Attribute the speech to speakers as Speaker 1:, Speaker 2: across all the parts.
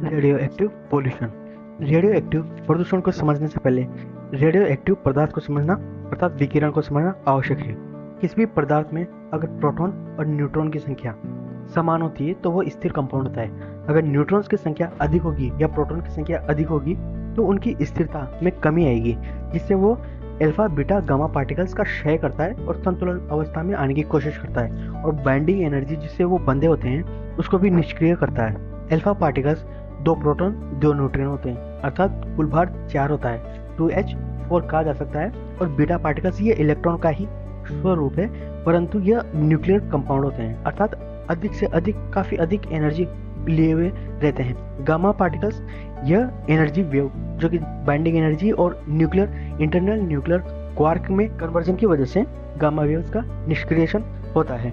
Speaker 1: Radio active pollution. Radio active प्रदूषण को समझने से पहले रेडियो एक्टिव पदार्थ को समझना अर्थात विकिरण को समझना आवश्यक है। किसी भी पदार्थ में अगर प्रोटॉन और न्यूट्रॉन की संख्या समान होती है तो वो स्थिर कंपाउंड होता है। अगर न्यूट्रॉन्स की संख्या अधिक होगी या प्रोटॉन की संख्या अधिक होगी तो उनकी स्थिरता में कमी आएगी, जिससे वो अल्फा बीटा गामा पार्टिकल्स का क्षय करता है और संतुलन अवस्था में आने की कोशिश करता है, और बाइंडिंग एनर्जी जिससे वो बंधे होते हैं उसको भी निष्क्रिय करता है। अल्फा पार्टिकल्स 2 प्रोटॉन 2 न्यूट्रॉन होते हैं, अर्थात कुल भार 4 होता है, 2H4 कहा जा सकता है। और बीटा पार्टिकल्स ये इलेक्ट्रॉन का ही स्वरूप है, परंतु यह न्यूक्लियर कंपाउंड होते हैं, अर्थात अधिक से अधिक काफी अधिक एनर्जी लिए हुए रहते हैं। गामा पार्टिकल्स यह एनर्जी वेव जो कि बाइंडिंग एनर्जी और न्यूक्लियर इंटरनल न्यूक्लियर क्वार्क में कन्वर्जन की वजह से गामा वेव्स का निष्क्रियण होता है।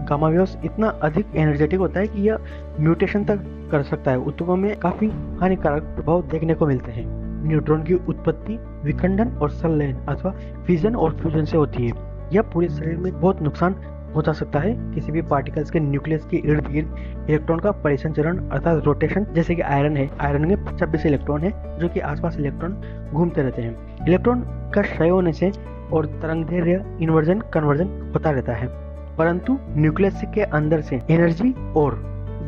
Speaker 1: गामा वेव्स इतना अधिक एनर्जेटिक होता है कि यह म्यूटेशन तक कर सकता है। ऊतकों में काफी हानिकारक प्रभाव देखने को मिलते हैं। न्यूट्रॉन की उत्पत्ति विखंडन और संलयन अथवा फिजन और फ्यूजन से होती है। यह पूरे शरीर में बहुत नुकसान होता सकता है। किसी भी पार्टिकल्स के न्यूक्लियस के इर्द गिर्द इलेक्ट्रॉन का परिसंचरण अर्थात रोटेशन, जैसे कि आयरन है, आयरन में 26 इलेक्ट्रॉन है जो कि आसपास इलेक्ट्रॉन घूमते रहते हैं। इलेक्ट्रॉन का क्षय होने से और तरंगदैर्घ्य इन्वर्जन कन्वर्जन होता रहता है, परंतु न्यूक्लियस के अंदर से एनर्जी और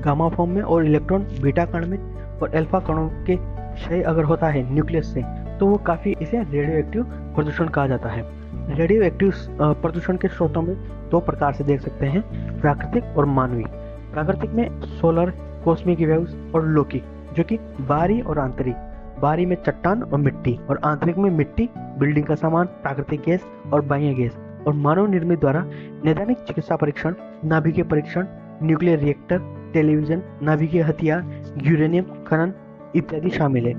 Speaker 1: गामा फॉर्म में और इलेक्ट्रॉन बीटा कण में और अल्फा कणों के क्षय अगर होता है न्यूक्लियस से तो वो काफी इसे रेडियो एक्टिव प्रदूषण कहा जाता है। रेडियो एक्टिव प्रदूषण के स्रोतों में 2 प्रकार से देख सकते हैं, प्राकृतिक और मानवीय। प्राकृतिक में सोलर, कॉस्मिक वेव्स और लौकिक, जो कि बाहरी और आंतरिक। बाहरी में चट्टान और मिट्टी, और आंतरिक में मिट्टी, बिल्डिंग का सामान, प्राकृतिक गैस और बाह्य गैस। और मानव निर्मित द्वारा नैदानिक चिकित्सा परीक्षण, नाभिकीय परीक्षण, न्यूक्लियर रिएक्टर, टेलीविजन, नाभिकीय हथियार, यूरेनियम खनन इत्यादि शामिल है।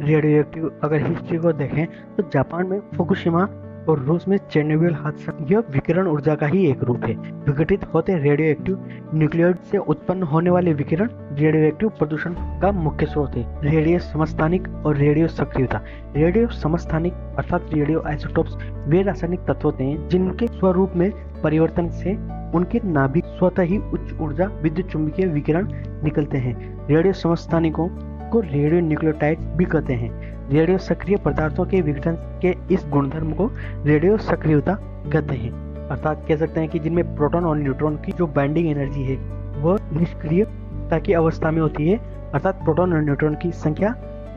Speaker 1: रेडियो एक्टिव अगर हिस्ट्री को देखें तो जापान में फुकुशिमा और रूस में चेरनोबिल हादसा यह विकिरण ऊर्जा का ही एक रूप है। विघटित होते रेडियो एक्टिव न्यूक्लियोइड से उत्पन्न होने वाले विकिरण रेडियो एक्टिव प्रदूषण का मुख्य स्रोत है। रेडियो समस्थानिक और रेडियो सक्रियता। रेडियो समस्थानिक अर्थात रेडियो आइसोटोप्स वे रासायनिक तत्व होते हैं जिनके स्वरूप में परिवर्तन से उनके नाभिक स्वतः ही उच्च ऊर्जा विद्युत चुंबकीय विकिरण निकलते हैं। रेडियो समस्थानिकों को रेडियो न्यूक्लियोटाइड भी कहते हैं। रेडियो सक्रिय पदार्थों के विघटन के इस गुणधर्म को रेडियो सक्रियता कहते हैं, अर्थात कह सकते हैं कि जिनमें प्रोटॉन और न्यूट्रॉन की जो बाइंडिंग एनर्जी है वह निष्क्रियता की अवस्था में होती है, अर्थात प्रोटॉन और न्यूट्रॉन की संख्या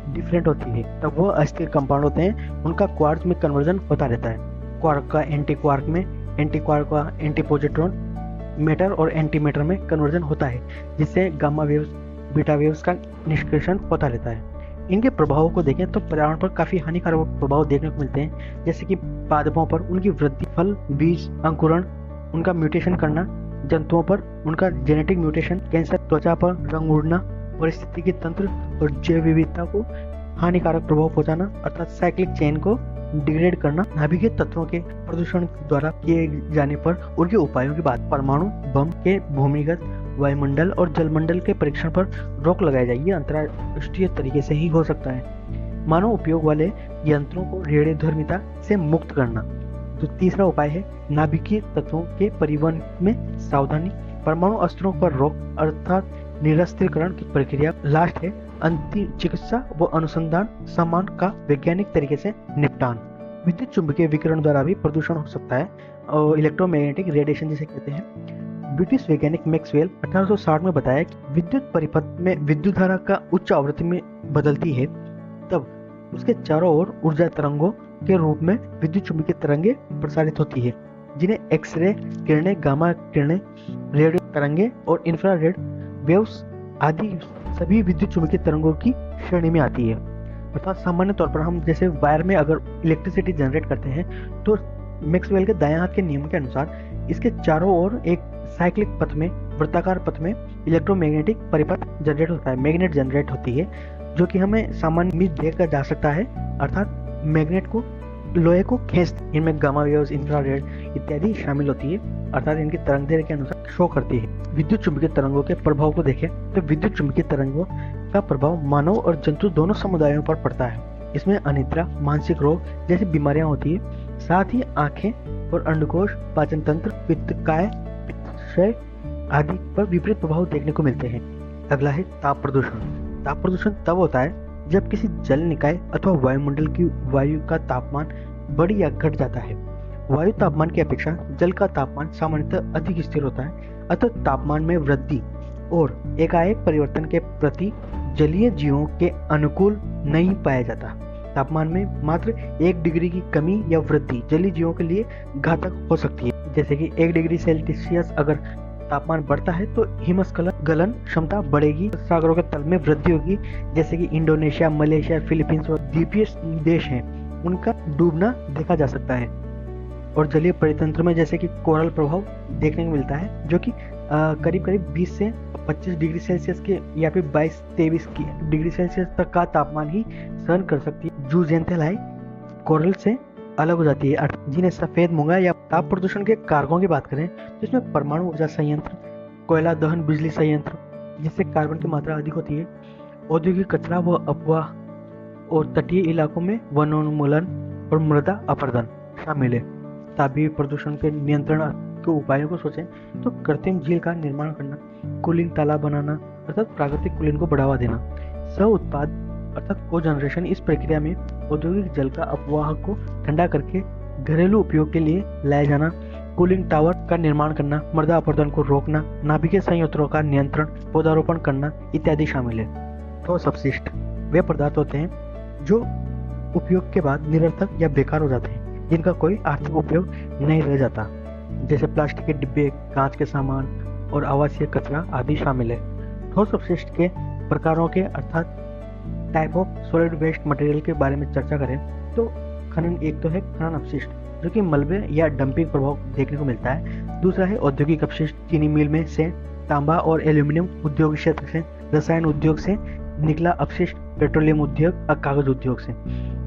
Speaker 1: डिफरेंट होती है, तब वह अस्थिर कंपाउंड होते हैं। उनका क्वार्क में कन्वर्जन होता रहता है। क्वार्क का एंटी क्वार्क में, एंटी क्वार्क का एंटी पॉजिट्रॉन, मैटर और एंटी मैटर में कन्वर्जन होता है, जिससे गामा वेव्स, बीटा वेव्स का निष्क्रियण होता रहता है। इनके प्रभावों को देखें तो पर्यावरण पर काफी हानिकारक प्रभाव देखने को मिलते हैं, जैसे कि पादपों पर उनकी वृद्धि, फल, बीज, अंकुरण, उनका म्यूटेशन करना, जंतुओं पर उनका जेनेटिक म्यूटेशन, कैंसर, त्वचा पर रंग उड़ना, पारिस्थितिकी तंत्र और जैव विविधता को हानिकारक प्रभाव पहुंचाना अर्थात साइक्लिक चेन को डिग्रेड करना। नाभिकीय तत्वों के प्रदूषण द्वारा किए जाने पर उनके उपायों की बात। परमाणु बम के भूमिगत, वायुमंडल और जलमंडल के परीक्षण पर रोक लगाई जाए। ये अंतर्राष्ट्रीय तरीके से ही हो सकता है। मानव उपयोग वाले यंत्रों को रेडियोधर्मिता से मुक्त करना। तो तीसरा उपाय है नाभिकीय तत्वों के परिवहन में सावधानी। परमाणु अस्त्रों पर रोक अर्थात निरस्त्रीकरण की प्रक्रिया। लास्ट है अंतिम चिकित्सा व अनुसंधान सामान का वैज्ञानिक तरीके से निपटान। विद्युत चुंबकीय विकिरण द्वारा भी प्रदूषण हो सकता है और इलेक्ट्रोमैग्नेटिक रेडिएशन जिसे कहते हैं। ब्रिटिश वैज्ञानिक मैक्सवेल 1860 में बताया कि विद्युत परिपथ में विद्युत धारा का उच्च आवृत्ति में बदलती है तब उसके चारों ओर ऊर्जा तरंगों के रूप में विद्युत चुंबकीय तरंगे प्रसारित होती है, जिन्हें एक्सरे किरणें, गामा किरणें, रेडियो तरंगे और इंफ्रारेड वेव्स आदि सभी विद्युत चुंबकीय तरंगों की श्रेणी में आती है। अर्थात सामान्य तौर पर हम जैसे वायर में अगर इलेक्ट्रिसिटी जनरेट करते हैं तो मैक्सवेल के दायां हाथ के नियम के अनुसार इसके चारों ओर एक साइक्लिक पथ में, वृत्ताकार पथ में इलेक्ट्रोमैग्नेटिक परिपथ जनरेट होता है, मैग्नेट जनरेट होती है, जो कि हमें सामान्य में देखा जा सकता है। अर्थात मैग्नेट को, लोहे को खींचते, इनमें गामा वेव्स, इंफ्रारेड इत्यादि शामिल होती है, अर्थात इनकी तरंगदैर्घ्य के अनुसार शो करती है। विद्युत चुंबकीय तरंगों के प्रभाव को देखें तो विद्युत चुंबकीय तरंगों का प्रभाव मानव और जंतु दोनों समुदायों पर पड़ता है। इसमें अनिद्रा, मानसिक रोग जैसी बीमारियां होती है, साथ ही आंखें और अंडकोश, पाचन तंत्र, पित्तकाय, पित्ताशय आदि पर विपरीत प्रभाव देखने को मिलते हैं। अगला है ताप प्रदूषण। ताप प्रदूषण तब होता है जब किसी जल निकाय अथवा वायुमंडल की वायु का तापमान बढ़ या घट जाता है। वायु तापमान की अपेक्षा जल का तापमान सामान्यतः अधिक स्थिर होता है, अतः तापमान में वृद्धि और एकाएक परिवर्तन के प्रति जलीय जीवों के अनुकूल नहीं पाया जाता। तापमान में मात्र 1 डिग्री की कमी या वृद्धि जलीय जीवों के लिए घातक हो सकती है। जैसे कि 1 डिग्री सेल्सियस अगर तापमान बढ़ता है तो हिमस्खलन गलन क्षमता बढ़ेगी, सागरों के तल में वृद्धि होगी। जैसे कि इंडोनेशिया, मलेशिया, फिलीपींस और द्वीपीय देश हैं, उनका डूबना देखा जा सकता है। और जलीय परितंत्र में जैसे कि कोरल प्रभाव देखने को मिलता है, जो कि करीब करीब 20 से 25 डिग्री सेल्सियस के या फिर 22-23 डिग्री सेल्सियस तक का तापमान ही सहन कर सकती है। जूजेंथेलाई कोरल से अलग हो जाती है, जिन्हें सफेद मूंगा या ताप प्रदूषण के कारकों की बात करें तो इसमें परमाणु ऊर्जा संयंत्र, कोयला दहन बिजली संयंत्र जिससे कार्बन की मात्रा अधिक होती है, औद्योगिक कचरा व अपवाह और तटीय इलाकों में वनोन्मूलन और मृदा अपरदन शामिल है। तापीय प्रदूषण के नियंत्रण के उपायों को सोचें तो कृत्रिम झील का निर्माण करना, कूलिंग तालाब बनाना अर्थात प्राकृतिक कूलिंग को बढ़ावा देना, सह उत्पाद अर्थात को जनरेशन, इस प्रक्रिया में औद्योगिक जल का अपवाह को ठंडा करके घरेलू उपयोग के लिए लाया जाना, कूलिंग टावर का निर्माण करना, मृदा अपरदन को रोकना, नाभिकीय संयंत्रों का नियंत्रण, पौधारोपण करना इत्यादि शामिल है। ठोस अपशिष्ट वे पदार्थ होते हैं जो उपयोग के बाद निरर्थक या बेकार हो जाते हैं, जिनका कोई आर्थिक उपयोग नहीं रह जाता। जैसे प्लास्टिक के डिब्बे, कांच के सामान और आवासीय कचरा आदि शामिल है। ठोस अपशिष्ट के प्रकारों के अर्थात type of solid waste material के बारे में चर्चा करें तो खनन, एक तो है खनन अपशिष्ट जो कि मलबे या डंपिंग प्रभाव देखने को मिलता है। दूसरा है औद्योगिक अपशिष्ट, चीनी मिल में से, तांबा और एल्यूमिनियम उद्योग क्षेत्र से, रसायन उद्योग से निकला अपशिष्ट, पेट्रोलियम उद्योग और कागज उद्योग से।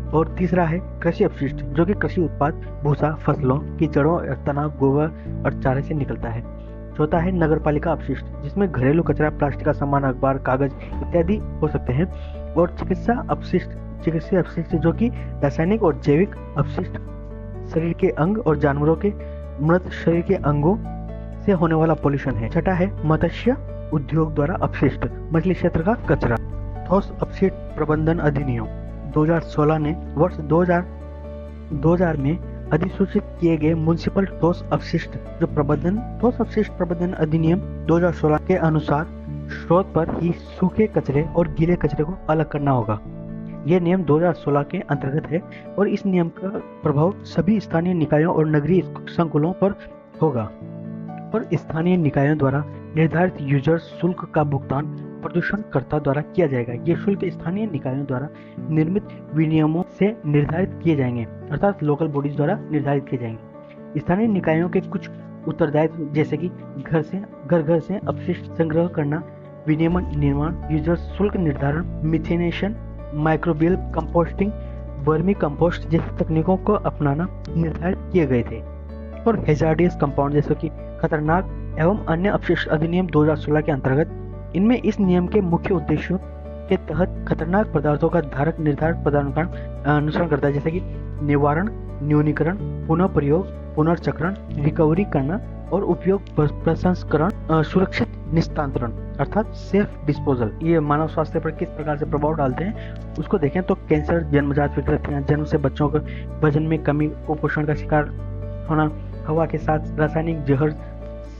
Speaker 1: और तीसरा है कृषि अपशिष्ट जो कि कृषि उत्पाद, भूसा, फसलों की जड़ों, तना, गोबर और चारे से निकलता है। चौथा है नगर पालिका अपशिष्ट जिसमें घरेलू कचरा, प्लास्टिक का सामान, अखबार, कागज इत्यादि हो सकते हैं। और चिकित्सा अपशिष्ट जो कि रासायनिक और जैविक अपशिष्ट, शरीर के अंग और जानवरों के मृत शरीर के अंगों से होने वाला पॉल्यूशन है। छठा है मत्स्य उद्योग द्वारा अपशिष्ट, मछली क्षेत्र का कचरा। ठोस अपशिष्ट प्रबंधन अधिनियम 2016 ने वर्ष 2000 में अधिसूचित किए गए म्युनिसिपल ठोस अपशिष्ट प्रबंधन अधिनियम 2016 के अनुसार स्रोत पर ही सूखे कचरे और गीले कचरे को अलग करना होगा। यह नियम 2016 के अंतर्गत है और इस नियम का प्रभाव सभी स्थानीय निकायों और नगरीय संकुलों पर होगा। और स्थानीय निकायों द्वारा निर्धारित यूजर शुल्क का भुगतान प्रदूषणकर्ता द्वारा किया जाएगा। ये शुल्क स्थानीय निकायों द्वारा निर्मित विनियमों से निर्धारित किए जाएंगे, अर्थात लोकल बॉडीज द्वारा निर्धारित किए जाएंगे। स्थानीय निकायों के कुछ उत्तरदायित्व जैसे कि घर से अपशिष्ट संग्रह करना, विनियमन निर्माण, यूजर शुल्क निर्धारण, methanation, microbial composting, vermi compost जैसी तकनीकों को अपनाना निर्धारित किए गए थे। और हैजार्डियस कंपाउंड जैसे कि खतरनाक एवं अन्य अपशिष्ट अधिनियम 2016 के अंतर्गत, इनमें इस नियम के मुख्य उद्देश्यों के तहत खतरनाक पदार्थों का धारक निर्धारित पदार्थों का अनुसरण करता है, जैसे कि निवारण, न्यूनीकरण, पुनः प्रयोग, पुनर्चक्रण, रिकवरी करना और उपयोग, प्रसंस्करण, सुरक्षित निस्तांतरण अर्थात सेफ डिस्पोजल। ये मानव स्वास्थ्य पर किस प्रकार से प्रभाव डालते हैं उसको देखें तो कैंसर, जन्मजात विकृतियां, जन्म से बच्चों को वजन में कमी, कुपोषण का शिकार होना, हवा के साथ रासायनिक जहर,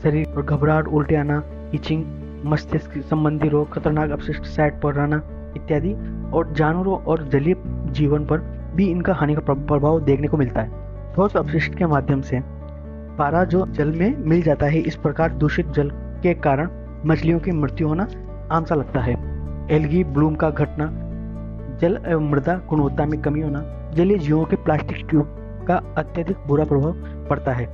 Speaker 1: शरीर और घबराहट, उल्टे आना, इचिंग, मस्तिष्क संबंधी रोग, खतरनाक अपशिष्ट साइट पर रहना इत्यादि। और जानवरों और जलीय जीवन पर भी इनका हानिकारक प्रभाव देखने को मिलता है। ठोस अपशिष्ट के माध्यम से पारा जो जल में मिल जाता है, इस प्रकार दूषित जल के कारण मछलियों की मृत्यु होना आम सा लगता है। एल्गी ब्लूम का घटना, जल एवं मृदा गुणवत्ता में कमी होना, जलीय जीवों के प्लास्टिक ट्यूब का अत्यधिक बुरा प्रभाव पड़ता है।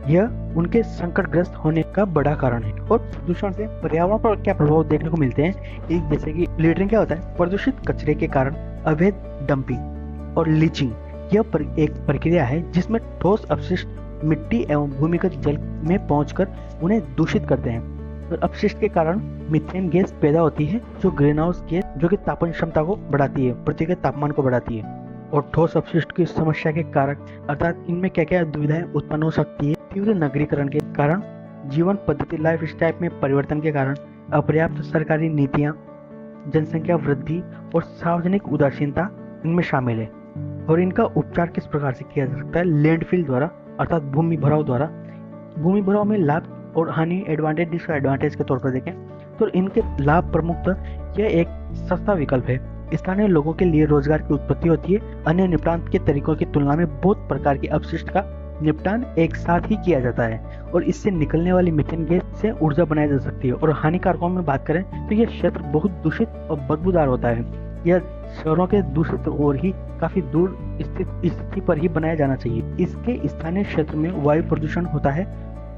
Speaker 1: यह उनके संकटग्रस्त होने का बड़ा कारण है। और प्रदूषण से पर्यावरण पर क्या प्रभाव देखने को मिलते हैं, एक जैसे कि लिटरिंग क्या होता है, प्रदूषित कचरे के कारण अवैध डंपिंग और लीचिंग, यह एक प्रक्रिया है जिसमें ठोस अपशिष्ट मिट्टी एवं भूमिगत जल में पहुंचकर उन्हें दूषित करते हैं। और अपशिष्ट के कारण मीथेन गैस पैदा होती है जो ग्रीन हाउस गैस जो कि तापन क्षमता को बढ़ाती है, पृथ्वी के तापमान को बढ़ाती है। और ठोस अपशिष्ट की समस्या के कारक अर्थात इनमें क्या क्या दुविधाएं उत्पन्न हो सकती है, तीव्र नगरीकरण के कारण, जीवन पद्धति लाइफ स्टाइल में परिवर्तन के कारण, अपर्याप्त सरकारी नीतियां, जनसंख्या वृद्धि और सार्वजनिक उदासीनता इनमें शामिल है। और इनका उपचार किस प्रकार से किया जा सकता है? लैंडफिल द्वारा अर्थात भूमि भराव द्वारा। भूमि भराव में लाभ और हानि, एडवांटेज डिसएडवांटेज के तौर पर देखें तो इनके लाभ प्रमुखतः यह एक सस्ता विकल्प है। स्थानीय लोगों के लिए रोजगार की उत्पत्ति होती है। अन्य निपटान के तरीकों की तुलना में बहुत प्रकार के अपशिष्ट का निपटान एक साथ ही किया जाता है और इससे निकलने वाली मीथेन गैस से ऊर्जा बनाई जा सकती है। और हानिकारकों में बात करें तो यह क्षेत्र बहुत दूषित और बदबूदार होता है। यह शहरों के दूषित और ही काफी दूर स्थित स्थिति पर ही बनाया जाना चाहिए। इसके स्थानीय क्षेत्र में वायु प्रदूषण होता है।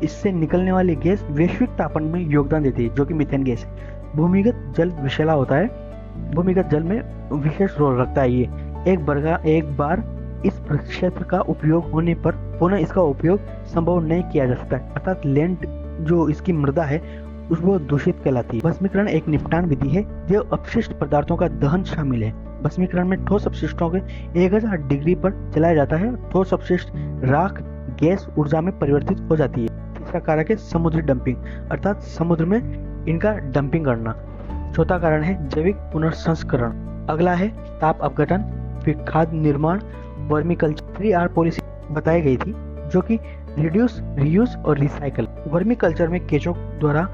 Speaker 1: इससे निकलने वाली गैस वैश्विक तापमान में योगदान देती है, जो कि मीथेन गैस है। भूमिगत जल विषैला होता है। भूमिगत जल में विशेष रोल रखता है। ये एक बार इस क्षेत्र का उपयोग होने पर पुनः इसका उपयोग संभव नहीं किया जा सकता, अर्थात लैंड जो इसकी मृदा है वो दूषित कहलाती है। भस्मीकरण एक निपटान विधि है जो अपशिष्ट पदार्थों का दहन शामिल है। भस्मीकरण में ठोस अपशिष्टों के 1000 डिग्री पर चलाया जाता है। ठोस अपशिष्ट राख गैस ऊर्जा में परिवर्तित हो जाती है। तीसरा कारक है समुद्री डंपिंग, अर्थात समुद्र में इनका डंपिंग करना। चौथा कारण है जैविक पुनर्संस्करण। अगला है ताप अपघटन, फिर खाद्य निर्माण, वर्मी कल्चर। 3R पॉलिसी बताई गई थी जो कि रिड्यूस, रीयूज और रिसाइकल। वर्मी कल्चर में केंचुओं द्वारा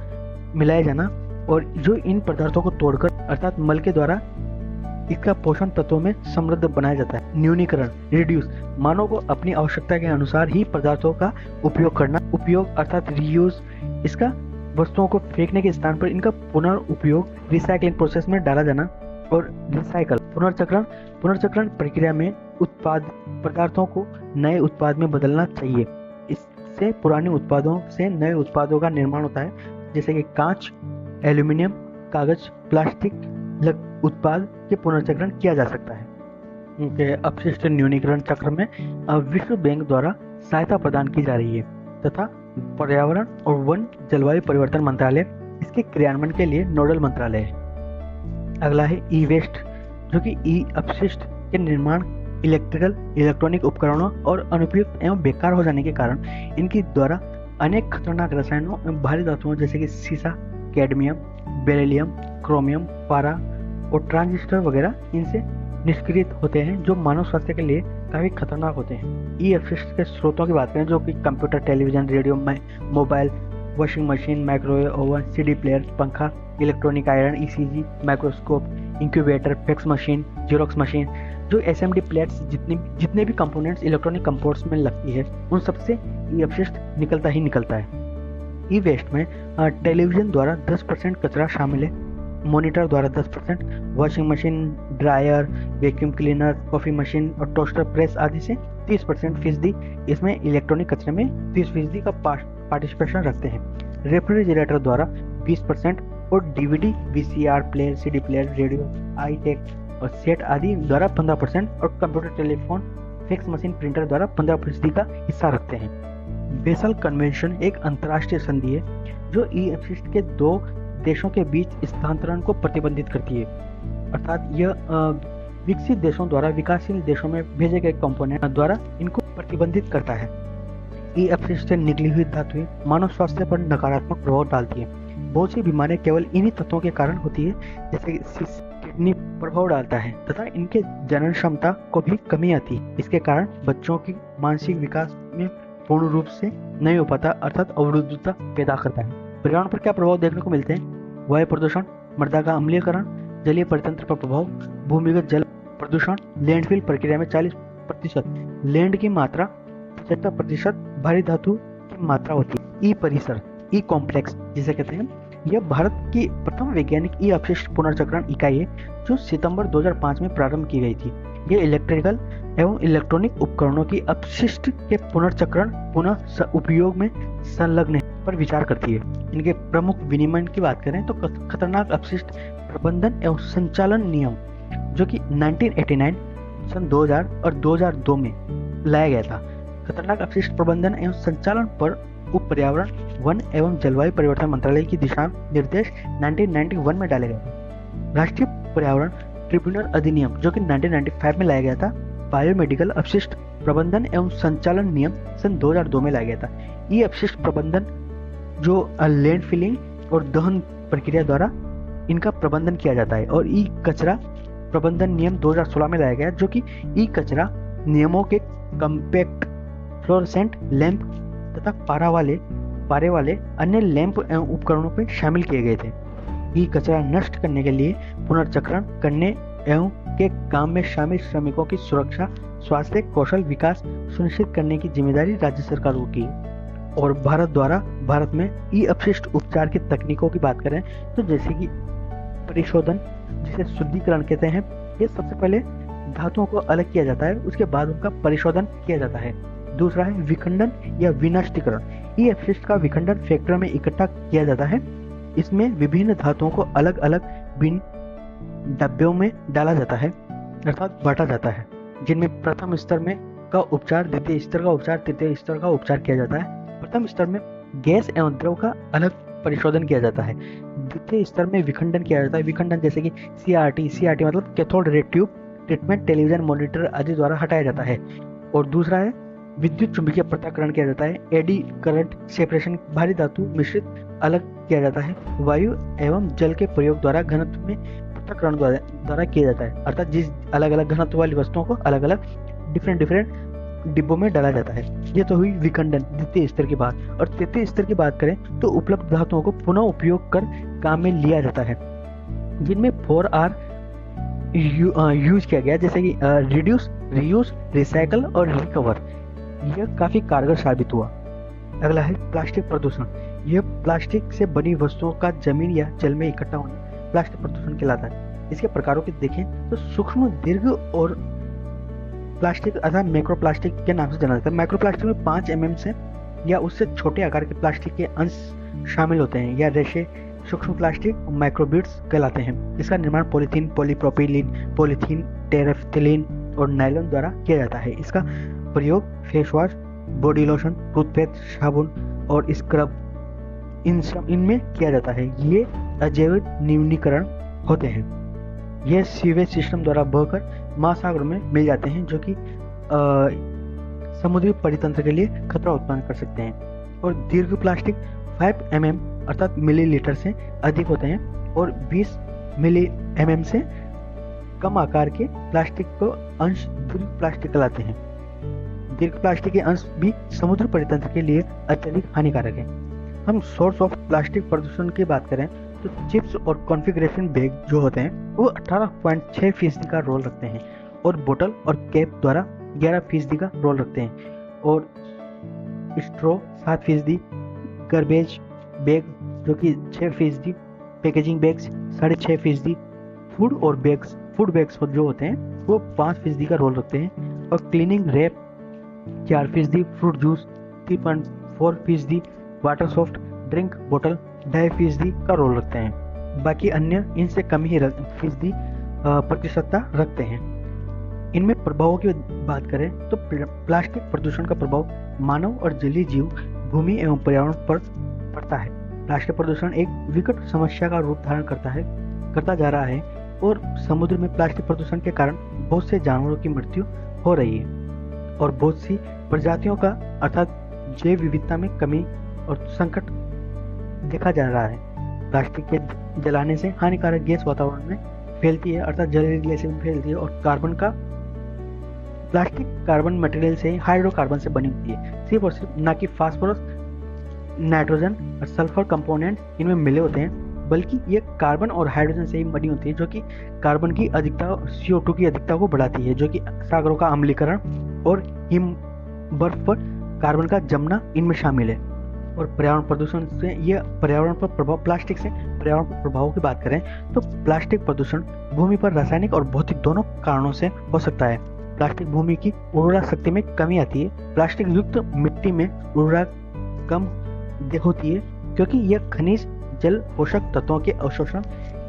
Speaker 1: मिलाया जाना और जो इन पदार्थों को तोड़कर अर्थात मल के द्वारा इसका पोषण तत्वों में समृद्ध बनाया जाता है। न्यूनीकरण, रिड्यूस, मानव को अपनी आवश्यकता के अनुसार ही पदार्थों का उपयोग करना। उपयोग अर्थात रीयूज, इसका वस्तुओं को फेंकने के स्थान पर इनका पुनर्उपयोग रिसाइकलिंग प्रोसेस में डाला जाना। और रिसाइकल, पुनर्चक्रण प्रक्रिया में उत्पाद पदार्थों को नए उत्पाद में बदलना चाहिए। इससे पुराने उत्पादों से नए उत्पादों का निर्माण होता है, जैसे कि कांच, एल्यूमिनियम, कागज, प्लास्टिक उत्पाद के पुनर्चक्रण किया जा सकता है। अपशिष्ट न्यूनीकरण चक्र में विश्व बैंक द्वारा सहायता प्रदान की जा रही है तथा पर्यावरण और वन जलवायु परिवर्तन मंत्रालय इसके क्रियान्वयन के लिए नोडल मंत्रालय है। अगला है ई वेस्ट, जो कि ई अपशिष्ट के निर्माण इलेक्ट्रॉनिक उपकरणों और अनुपयुक्त एवं बेकार हो जाने के कारण इनकी द्वारा अनेक खतरनाक रसायनों एवं भारी धातुओं जैसे कि सीसा, कैडमियम, बेरिलियम, क्रोमियम, पारा और ट्रांजिस्टर वगैरह इनसे निष्क्रिय होते हैं, जो मानव स्वास्थ्य के लिए काफी खतरनाक होते हैं। ई अपशिष्ट के स्रोतों की बात करें जो कि computer, television, radio, mobile, washing machine, microwave oven, CD player, पंखा, electronic iron, ECG, microscope, incubator, fax machine, xerox machine, जो एसएमडी प्लेट्स, जितने भी कंपोनेंट्स इलेक्ट्रॉनिक कंपोनेंट्स में लगती है उन सबसे ई अपशिष्ट निकलता ही निकलता है। ई वेस्ट में टेलीविजन द्वारा 10% कचरा शामिल है, मॉनिटर द्वारा 10%, washing machine, dryer, vacuum cleaner, coffee machine और टोस्टर प्रेस आदि से 30% फीसदी इसमें इलेक्ट्रॉनिक कचरे में 30% का पार्टिसिपेशन रखते हैं। रेफ्रिजरेटर द्वारा 20% और DVD, VCR player, CD player, radio, आई-टेक और सेट आदि द्वारा 15% और computer, telephone, fax machine, printer द्वारा 15% का हिस्सा रखते हैं। बेसल कन्वेंशन एक अंतर्राष्ट्रीय संधि है जो ई अपशिष्ट के 2 देशों के बीच स्थानांतरण को प्रतिबंधित करती है, अर्थात यह विकसित देशों द्वारा विकासशील देशों में भेजे गए कंपोनेंट द्वारा इनको प्रतिबंधित करता है। ई अपशिष्ट से निकली हुई धातुएं मानव स्वास्थ्य पर नकारात्मक प्रभाव डालती है। बहुत सी बीमारियां केवल इन्हीं तत्वों के कारण होती है, जैसे किडनी प्रभाव डालता है तथा इनके जनन क्षमता को भी कमी आती है। इसके कारण बच्चों की मानसिक विकास में पूर्ण रूप से नहीं हो पाता, अर्थात अवरुद्धता पैदा करता है। पर्यावरण पर क्या प्रभाव देखने को मिलते हैं? वायु प्रदूषण, मृदा का अम्लीकरण, जलीय परितंत्र पर प्रभाव, भूमिगत जल प्रदूषण, लैंडफिल प्रक्रिया में 40%, लैंड की मात्रा 75%, भारी धातु की मात्रा होती है। ई परिसर, ई कॉम्प्लेक्स जिसे कहते हैं, यह भारत की प्रथम वैज्ञानिक ई अपशिष्ट पुनर्चक्रण इकाई है जो सितंबर 2005 में प्रारंभ की गई थी। यह इलेक्ट्रिकल एवं इलेक्ट्रॉनिक उपकरणों की अपशिष्ट के पुनर्चक्रण पुनः उपयोग में संलग्न पर विचार करती है। इनके प्रमुख विनियमन की बात करें तो खतरनाक अपशिष्ट प्रबंधन एवं संचालन नियम, जो कि 1989, सन 2000 और 2002 में लाया गया था। खतरनाक अपशिष्ट प्रबंधन एवं संचालन पर उप पर्यावरण, वन एवं जलवायु परिवर्तन मंत्रालय की दिशा निर्देश 1991 में डाले गए थे। राष्ट्रीय पर्यावरण ट्रिब्यूनल अधिनियम, जो कि 1995 में लाया गया था। बायोमेडिकल अपशिष्ट प्रबंधन एवं संचालन नियम सन 2002 में लाया गया था। ई अपशिष्ट प्रबंधन जो लैंडफिलिंग और दहन प्रक्रिया द्वारा इनका प्रबंधन किया जाता है। और ई कचरा प्रबंधन नियम 2016 में लाया गया, जो कि ई कचरा नियमों के कम्पैक्ट फ्लोरोसेंट लैंप तथा पारे वाले अन्य लैंप एवं उपकरणों पर शामिल किए गए थे। ई कचरा नष्ट करने के लिए पुनर्चक्रण करने एवं के काम में शामिल श्रमिकों की सुरक्षा, स्वास्थ्य, कौशल विकास सुनिश्चित करने की जिम्मेदारी राज्य सरकारों की है। और भारत में ई अपशिष्ट उपचार की तकनीकों की बात करें तो जैसे कि परिशोधन, जिसे शुद्धिकरण कहते हैं, ये सबसे पहले धातुओं को अलग किया जाता है, उसके बाद उनका परिशोधन किया जाता है। दूसरा है विखंडन या विनष्टीकरण। ई अपशिष्ट का विखंडन फैक्ट्री में इकट्ठा किया जाता है। इसमें विभिन्न धातुओं को अलग अलग भिन्न डब्बों में डाला जाता है, अर्थात बांटा जाता है, जिनमें प्रथम स्तर में का उपचार, द्वितीय स्तर का उपचार, तृतीय स्तर का उपचार किया जाता है। प्रथम स्तर में गैस एवं द्रव का अलग परिशोधन किया जाता है। द्वितीय स्तर में विखंडन किया जाता है। विखंडन जैसे कि CRT मतलब cathode ray tube treatment, television monitor आदि द्वारा हटाया जाता है। और दूसरा है विद्युत चुंबकीय पृथक्करण किया जाता है। एडी करंट सेपरेशन, भारी धातु मिश्रित अलग किया जाता है। वायु एवं जल के प्रयोग द्वारा घनत्व में पृथक्करण द्वारा किया जाता है, अर्थात जिस अलग अलग घनत्व वाली वस्तुओं को अलग अलग डिफरेंट डिब्बों में डाला जाता है। ये तो हुई विखंडन द्वितीय स्तर की बात। और तृतीय स्तर की बात करें तो उपलब्ध धातुओं को पुनः उपयोग कर काम में लिया जाता है, जिनमें 4R यूज किया गया, जैसे कि रिड्यूस, रीयूज, रिसाइकल और रिकवर। यह काफी कारगर साबित हुआ। अगला है प्लास्टिक प्रदूषण। यह प्लास्टिक से बनी वस्तुओं का जमीन या जल में इकट्ठा होना प्लास्टिक प्रदूषण कहलाता है। इसके प्रकारों को देखें तो सूक्ष्म, दीर्घ और प्लास्टिक अर्थात माइक्रोप्लास्टिक के नाम से जाना जाता है। माइक्रोप्लास्टिक में 5 mm से या उससे छोटे आकार के प्लास्टिक के अंश शामिल होते हैं, या रेशे सूक्ष्म प्लास्टिक माइक्रोबिट्स कहलाते हैं। इसका निर्माण पॉलीथीन, पॉलीप्रोपिलीन, पॉलीथीन, टेरेफ्थिलीन और नायलॉन द्वारा किया जाता है। इसका प्रयोग face wash, body lotion, toothpaste, साबुन और स्क्रब इनमें किया जाता है। ये अजैविक न्यूनीकरण होते हैं। यह सीवेज सिस्टम द्वारा बहकर महासागरों में मिल जाते हैं, जो कि समुद्री परितंत्र के लिए खतरा उत्पन्न कर सकते हैं। और दीर्घ प्लास्टिक 5 mm अर्थात मिलीलीटर से अधिक होते हैं और 20 mm से कम आकार के प्लास्टिक को अंश दीर्घ प्लास्टिक कहलाते हैं। दीर्घ प्लास्टिक के अंश भी समुद्र परितंत्र के लिए अत्यधिक हानिकारक है। हम सोर्स ऑफ प्लास्टिक प्रदूषण की बात करें तो चिप्स और कॉन्फ़िगरेशन बैग जो होते हैं वो 18.6% का रोल रखते हैं, और बोतल और कैप द्वारा 11% का रोल रखते हैं, और स्ट्रॉ 7%, गार्बेज बैग जो कि 6%, पैकेजिंग बैग्स 6.5%, फूड बैग्स जो होते हैं वो 5% का रोल रखते हैं, और cleaning wrap 4%, fruit juice 3.4%, water soft drink बोतल 2.5% का रोल रखते हैं। बाकी अन्य इनसे कम ही फीसदी प्रतिशतता रखते हैं। इनमें प्रभावों की बात करें तो प्लास्टिक प्रदूषण का प्रभाव मानव और जलीय जीव, भूमि एवं पर्यावरण पर पड़ता है। प्लास्टिक प्रदूषण एक विकट समस्या का रूप धारण करता जा रहा है, और समुद्र में प्लास्टिक प्रदूषण के कारण बहुत से जानवरों की मृत्यु हो रही है, और बहुत सी प्रजातियों का अर्थात जैव विविधता में कमी और संकट देखा जा रहा है। प्लास्टिक के जलाने से हानिकारक गैस वातावरण में फैलती है, अर्थात जहरीली गैसें फैलती है, और प्लास्टिक कार्बन मटेरियल से हाइड्रोकार्बन से बनी होती है। सिर्फ और सिर्फ ना कि फास्फोरस, नाइट्रोजन और सल्फर कंपोनेंट्स इनमें मिले होते हैं, बल्कि ये कार्बन और हाइड्रोजन से ही बनी होती है, जो कि कार्बन की अधिकता, CO2 की अधिकता को बढ़ाती है, जो कि सागरों का अम्लीकरण और हिम बर्फ पर कार्बन का जमना इनमें शामिल है। और पर्यावरण प्रदूषण से ये पर्यावरण पर प्रभाव, प्लास्टिक से पर्यावरण पर प्रभाव की बात करें तो प्लास्टिक प्रदूषण भूमि पर रासायनिक और भौतिक दोनों कारणों से हो सकता है। प्लास्टिक भूमि की उर्वरा शक्ति में कमी आती है। प्लास्टिक युक्त मिट्टी में उर्वरा कम होती है, क्योंकि यह खनिज जल पोषक तत्वों के अवशोषण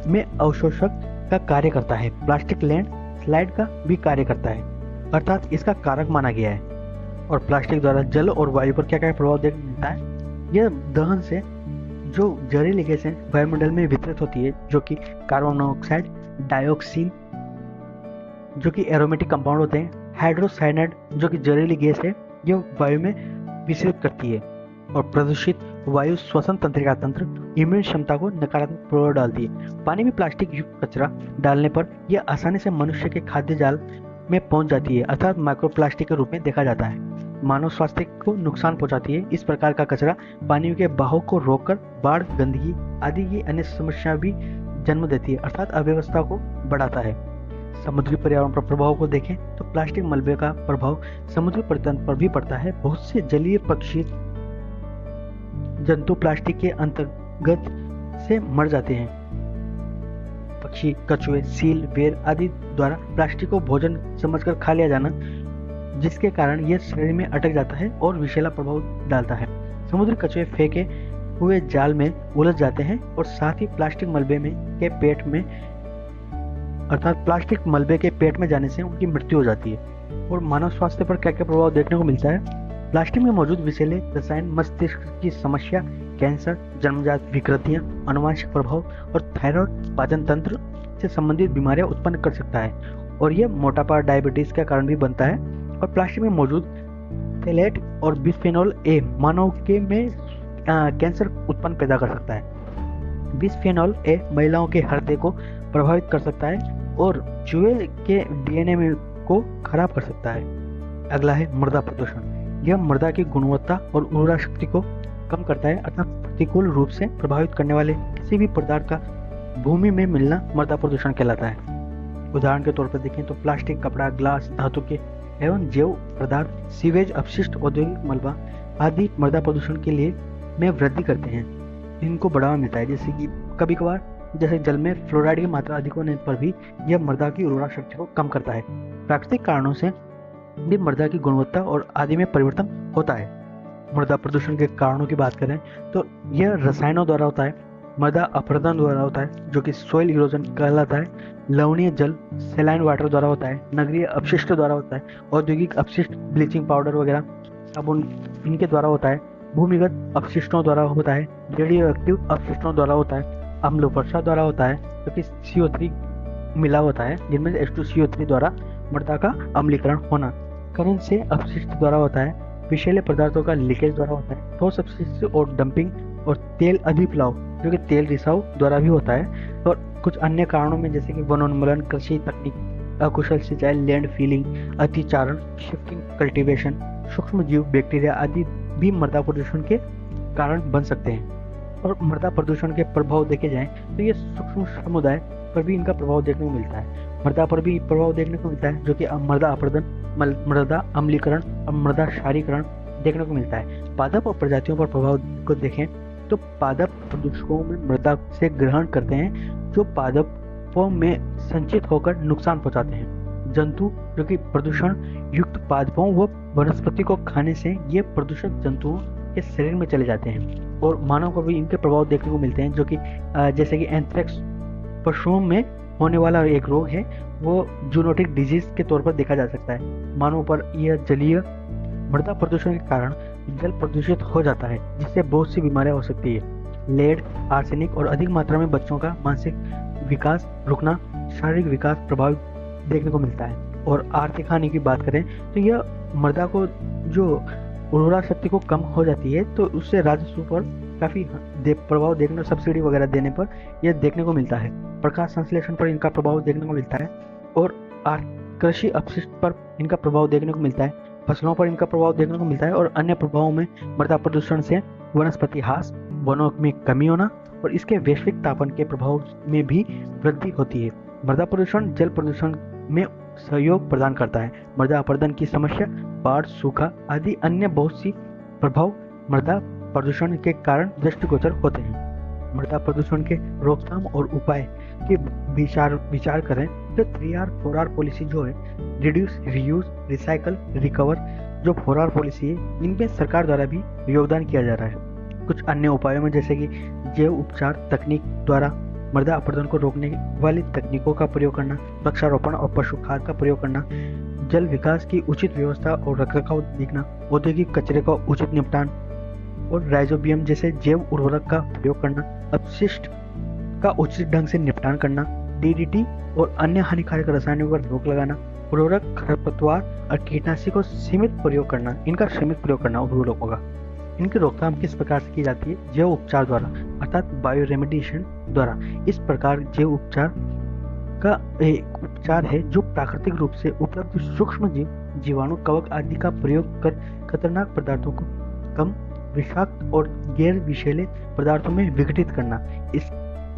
Speaker 1: में अवशोषक का कार्य करता है। प्लास्टिक लैंड स्लाइड का भी कार्य करता है, अर्थात इसका कारक माना गया है। और प्लास्टिक द्वारा जल और वायु पर क्या क्या प्रभाव देखने मिलता है? यह दहन से जो जहरीली गैसें वायुमंडल में वितरित होती है, जो कि कार्बन मोनोऑक्साइड, डाइऑक्सिन जो कि एरोमेटिक कंपाउंड होते हैं, हाइड्रोसाइनाइड जो कि जहरीली गैस है, यह वायु में विसर्जित करती है। और प्रदूषित वायु श्वसन तंत्रिका तंत्र, इम्यून क्षमता को नकारात्मक प्रभाव डालती है। पानी में प्लास्टिक युक्त कचरा डालने पर यह आसानी से मनुष्य के खाद्य जाल में पहुंच जाती है, अर्थात माइक्रोप्लास्टिक के रूप में देखा जाता है। मानव स्वास्थ्य को नुकसान पहुंचाती है। इस प्रकार का कचरा पानी के बहाव को रोककर बाढ़, गंदगी आदि की अन्य समस्या भी जन्म देती है, अर्थात अव्यवस्था को बढ़ाता है। समुद्री पर्यावरण पर प्रभाव को देखें तो प्लास्टिक मलबे का प्रभाव समुद्री पर्यावरण पर भी पड़ता है। बहुत से जलीय पक्षी जंतु प्लास्टिक के अंतर्गत से मर जाते हैं। पक्षी, कछुए, सील, बेर आदि द्वारा प्लास्टिक को भोजन समझकर खा लिया जाना, जिसके कारण यह शरीर में अटक जाता है और विषैला प्रभाव डालता है। समुद्री कछुए फेंके हुए जाल में उलझ जाते हैं और साथ ही प्लास्टिक मलबे के पेट में जाने से उनकी मृत्यु हो जाती है। और मानव स्वास्थ्य पर क्या क्या प्रभाव देखने को मिलता है? प्लास्टिक में मौजूद विषैले रसायन मस्तिष्क की समस्या, कैंसर, जन्मजात विकृतियां, आनुवंशिक प्रभाव और थायराइड, पाचन तंत्र से संबंधित बीमारियां उत्पन्न कर सकता है और यह मोटापा, डायबिटीज का कारण भी बनता है। और प्लास्टिक में मौजूद थैलेट और बिस्फेनॉल ए मानव के में कैंसर उत्पन्न पैदा कर सकता है। बिस्फेनॉल ए महिलाओं के हृदय को प्रभावित कर सकता है और चूहे के डीएनए को खराब कर सकता है। अगला है मृदा प्रदूषण। यह मृदा की गुणवत्ता और उर्वरा शक्ति को कम करता है, अर्थात प्रतिकूल रूप से प्रभावित करने वाले किसी भी पदार्थ का भूमि में मिलना मृदा प्रदूषण कहलाता है। उदाहरण के तौर पर देखें तो प्लास्टिक, कपड़ा, ग्लास, धातु के एवं जैव पदार्थ, सीवेज, अपशिष्ट, औद्योगिक मलबा आदि मृदा प्रदूषण के लिए में वृद्धि करते हैं। इनको बढ़ावा मिलता है, जैसे कि कभी कभार जैसे जल में फ्लोराइड की मात्रा अधिक होने पर भी यह मृदा की उर्वरा शक्ति को कम करता है। प्राकृतिक कारणों से भी मृदा की गुणवत्ता और आदि में परिवर्तन होता है। मृदा प्रदूषण के कारणों की बात करें तो यह रसायनों द्वारा होता है, मृदा अपरदन द्वारा होता है जो कि सॉइल इरोजन कहलाता है, लवणीय जल सैलाइन वाटर द्वारा होता है, नगरीय अपशिष्ट द्वारा होता है, औद्योगिक अपशिष्ट, ब्लीचिंग पाउडर वगैरह, साबुन, इनके द्वारा होता है, भूमिगत अपशिष्टों द्वारा होता है, रेडियो एक्टिव अपशिष्टों द्वारा होता है, अम्ल वर्षा द्वारा होता है जो कि CO3 मिला होता है, जिनमें से H2CO3 द्वारा मृदा का अम्लीकरण होना, करंट से अपशिष्ट द्वारा होता है, विषैले पदार्थों का लीकेज द्वारा होता है, ठोस अपशिष्ट और डंपिंग और तेल अधिप्लाव जो कि तेल रिसाव द्वारा भी होता है। और कुछ अन्य कारणों में जैसे कि वनोन्मूलन, कृषि तकनीक, अकुशल सिंचाई, लैंड फीलिंग, अतिचारण, शिफ्टिंग कल्टीवेशन, सूक्ष्म जीव, बैक्टीरिया आदि भी मृदा प्रदूषण के कारण बन सकते हैं। और मृदा प्रदूषण के प्रभाव देखे जाएं तो ये सूक्ष्म समुदाय पर भी इनका प्रभाव देखने को मिलता है। मृदा पर भी प्रभाव देखने को मिलता है जो कि मृदा अपरदन, मृदा अम्लीकरण और मृदा क्षारीकरण देखने को मिलता है। पादप और प्रजातियों पर प्रभाव को देखें तो पादप प्रदूषकों में मृदा से ग्रहण करते हैं जो पादपों में संचित होकर नुकसान पहुंचाते हैं। जंतु जो कि प्रदूषण युक्त पादपों व वनस्पति को खाने से ये प्रदूषक जंतुओं के शरीर में चले जाते हैं। और मानव को भी इनके प्रभाव देखने को मिलते हैं जो कि जैसे कि एंथ्रेक्स पशुओं में होने वाला एक रोग है, वो जूनोटिक डिजीज के तौर पर देखा जा सकता है। मानव पर यह जलीय मृदा प्रदूषण के कारण जल प्रदूषित हो जाता है जिससे बहुत सी बीमारियां हो सकती है। लेड, आर्सेनिक और अधिक मात्रा में बच्चों का मानसिक विकास रुकना, शारीरिक विकास प्रभावित देखने को मिलता है। और आर्थिक हानि की बात करें तो यह मृदा को जो उर्वरा शक्ति को कम हो जाती है तो उससे राजस्व पर काफी प्रभाव देखने, सब्सिडी वगैरह देने पर यह देखने को मिलता है। प्रकाश संश्लेषण पर इनका प्रभाव देखने को मिलता है और कृषि अपशिष्ट पर इनका प्रभाव देखने को मिलता है, फसलों पर इनका प्रभाव देखने को मिलता है। और अन्य प्रभावों में मृदा प्रदूषण से वनस्पति ह्रास, वनों में कमी होना और इसके वैश्विक तापन के प्रभाव में भी वृद्धि होती है। मृदा प्रदूषण जल प्रदूषण में सहयोग प्रदान करता है। मृदा अपरदन की समस्या, बाढ़, सूखा आदि अन्य बहुत सी प्रभाव मृदा प्रदूषण के कारण दृष्टिगोचर होते हैं। मृदा प्रदूषण के रोकथाम और उपाय के विचार करें तो 3R 4R पॉलिसी जो है, रिड्यूस, रीयूज, रिसाइकल, रिकवर, जो 4R पॉलिसी है, इनमें सरकार द्वारा भी योगदान किया जा रहा है। कुछ अन्य उपायों में जैसे कि जैव उपचार तकनीक द्वारा मृदा अपरदन को रोकने वाली तकनीकों का प्रयोग करना, वृक्षारोपण और पशु खाद का प्रयोग करना, जल विकास की उचित व्यवस्था और रखरखाव देखना, औद्योगिक कचरे का उचित निपटान और राइजोबियम जैसे जैव उर्वरक का प्रयोग करना, अपशिष्ट का उचित ढंग से निपटान करना, DDT और अन्य हानिकारक रसायनों पर रोक लगाना, उर्वरक, खरपतवार और कीटनाशी को सीमित प्रयोग करना, इनका सीमित प्रयोग करना उर्वरकों का। इनकी रोकथाम किस प्रकार से की जाती है? जैव उपचार द्वारा, अर्थात बायो रेमेडिएशन द्वारा। इस प्रकार जैव उपचार का एक उपचार है जो प्राकृतिक रूप से उपलब्ध सूक्ष्म जीव, जीवाणु, कवक आदि का प्रयोग कर खतरनाक पदार्थों को कम विषाक्त और गैर विषैले पदार्थों में विघटित करना।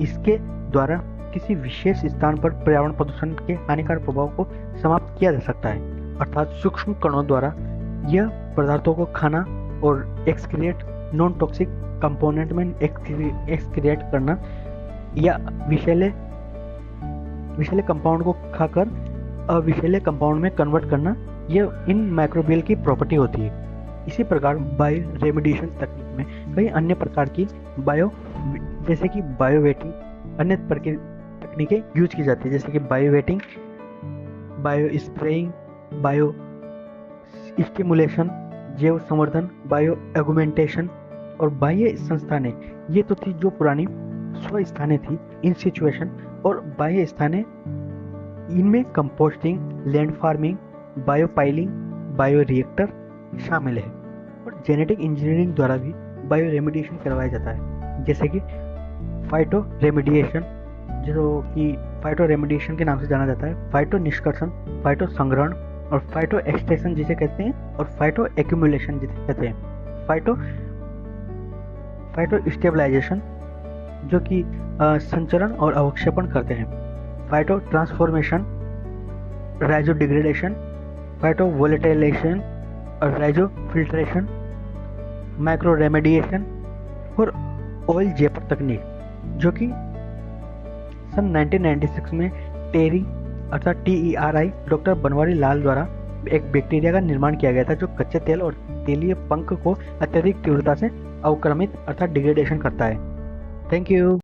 Speaker 1: इसके द्वारा किसी विशेष स्थान पर पर्यावरण प्रदूषण के हानिकारक प्रभाव को समाप्त किया जा सकता है, अर्थात सूक्ष्म कणों द्वारा यह पदार्थों को खाना और एक्सक्रिएट नॉन टॉक्सिक कंपोनेंट में एक्सक्रिएट करना या विषैले कंपाउंड को खाकर अविषैले कंपाउंड में कन्वर्ट करना, यह इन माइक्रोबियल की प्रॉपर्टी होती है। इसी प्रकार बायो रेमेडिएशन तकनीक में कई अन्य प्रकार की जैसे कि बायो वेटिंग अन्य तकनीकें यूज की जाती है, जैसे कि bio waiting, bio spraying, bio stimulation, जैव संवर्धन, बायो एगुमेंटेशन और बाह्य संस्थानें। ये तो थी जो पुरानी स्वस्थानें थी, इन सिचुएशन और बाह्य स्थानें। इनमें composting, land farming, bio piling, bio reactor शामिल है। और जेनेटिक इंजीनियरिंग द्वारा भी बायो रेमेडिएशन करवाया जाता है, जैसे कि फाइटो रेमेडिएशन, जो कि फाइटो रेमेडिएशन के नाम से जाना जाता है, फाइटो निष्कर्षण, फाइटो संग्रहण और फाइटो एक्सट्रैक्शन जिसे कहते हैं, और फाइटो एक्यूमुलेशन जिसे कहते हैं, फाइटो स्टेबलाइजेशन जो कि संचरण और अवक्षेपण करते हैं, फाइटो ट्रांसफॉर्मेशन, राइजो डिग्रेडेशन, फाइटो वोलेटाइलेशन और राइजो फिल्ट्रेशन, माइक्रो रेमेडिएशन और ऑयल जेपर तकनीक, जो कि सन 1996 में टेरी अर्थात TERI डॉक्टर बनवारी लाल द्वारा एक बैक्टीरिया का निर्माण किया गया था जो कच्चे तेल और तेलीय पंख को अत्यधिक तीव्रता से अवक्रमित अर्थात डिग्रेडेशन करता है। Thank you.